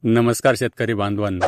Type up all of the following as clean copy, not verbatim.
नमस्कार शेतकरी बांधवांनो,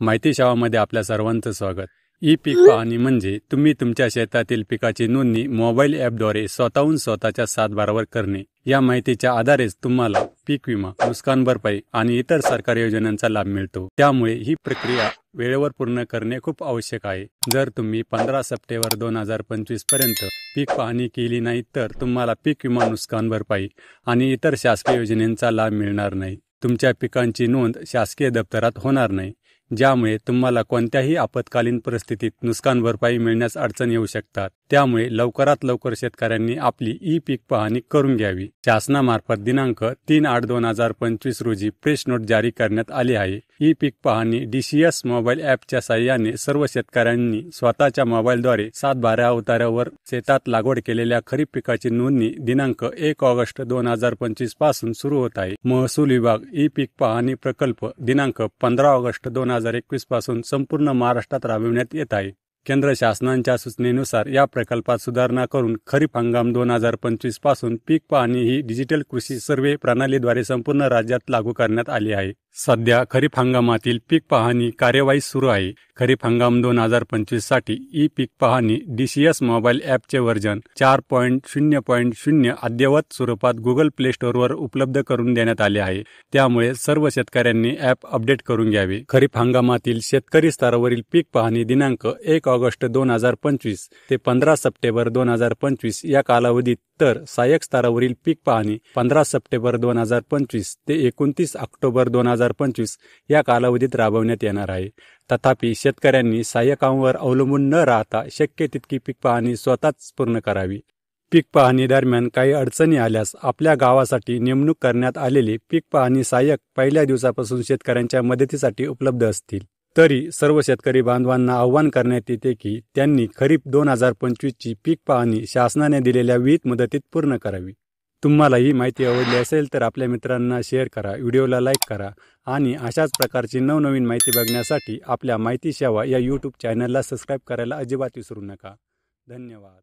माहिती सेवामध्ये आपल्या सर्वांचं स्वागत. ई पीक पाहणी म्हणजे तुम्ही तुमच्या शेतातील पिकाची नोंदणी मोबाईल ॲपद्वारे स्वतःहून स्वतःच्या सातबारावर करणे. या माहितीच्या आधारेच तुम्हाला पीक विमा, नुकसान भरपाई आणि इतर सरकारी योजनांचा लाभ मिळतो. त्यामुळे ही प्रक्रिया वेळेवर पूर्ण करणे खूप आवश्यक आहे. जर तुम्ही 15 सप्टेंबर 2025 पर्यंत पीक पाहणी केली नाही तर तुम्हाला पीक विमा, नुकसान भरपाई आणि इतर शासकीय योजनांचा लाभ मिळणार नाही. तुमच्या पिकांची नोंद शासकीय दप्तरात होणार नाही, ज्यामुळे तुम्हाला कोणत्याही आपत्कालीन परिस्थितीत नुकसान भरपाई मिळण्यास अडचण येऊ शकतात. त्यामुळे लवकरात लवकर शेतकऱ्यांनी आपली ई पीक पाहणी करून घ्यावी. शासनामार्फत दिनांक 3/8/2025 रोजी प्रेस नोट जारी करण्यात आली आहे. ई पीक पाहणी DCS मोबाईल ॲपच्या साहाय्याने सर्व शेतकऱ्यांनी स्वतःच्या मोबाईलद्वारे सातबारा उतार्यावर शेतात लागवड केलेल्या खरीप पिकाची नोंदणी दिनांक 1 ऑगस्ट 2025 पासून सुरू होत आहे. महसूल विभाग ई पीक पाहणी प्रकल्प दिनांक 15 ऑगस्ट 2021 पासून संपूर्ण महाराष्ट्रात राबविण्यात येत आहे. केंद्र शासनाच्या सूचनेनुसार या प्रकल्पात सुधारणा करून खरीप हंगाम 2025 पासून पीक पाहणी ही डिजिटल कृषी सर्वे प्रणालीद्वारे संपूर्ण राज्यात लागू करण्यात आली आहे. सध्या खरीप हंगामातील पीक पाहणी कार्यवाही सुरू आहे. खरीप हंगाम 2025 साठी ई पीक पाहणी DCS मोबाईल ॲपचे व्हर्जन 4.0.0 अद्ययावत स्वरूपात गुगल प्ले स्टोअरवर उपलब्ध करून देण्यात आले आहे. त्यामुळे सर्व शेतकऱ्यांनी ॲप अपडेट करून घ्यावे. खरीप हंगामातील शेतकरी स्तरावरील पीक पाहणी दिनांक 1 ऑगस्ट 2025 ते 15 सप्टेंबर 2025 या कालावधीत, तर सहाय्यक स्तरावरील पीक पाहणी 15 सप्टेंबर 2025 ते 29 ऑक्टोबर 2025 या कालावधीत राबवण्यात येणार आहे. तथापि शेतकऱ्यांनी सहाय्यकांवर अवलंबून न राहता शक्य तितकी पीक पाहणी स्वतःच पूर्ण करावी. पीक पाहणी दरम्यान काही अडचणी आल्यास आपल्या गावासाठी नेमणूक करण्यात आलेले पीक पाहणी सहाय्यक पहिल्या दिवसापासून शेतकऱ्यांच्या मदतीसाठी उपलब्ध असतील. तरी सर्व शेतकरी बांधवांना आवाहन करण्यात येते की त्यांनी खरीप 2025 ची पीक पाहणी शासनाने दिलेल्या विहित मुदतीत पूर्ण करावी. तुम्हाला ही माहिती आवडली असेल तर आपल्या मित्रांना शेअर करा, व्हिडिओला लाईक करा आणि अशाच प्रकारची नवनवीन माहिती बघण्यासाठी आपल्या माहिती सेवा या YouTube चॅनलला सबस्क्राईब करायला अजिबात विसरू नका. धन्यवाद.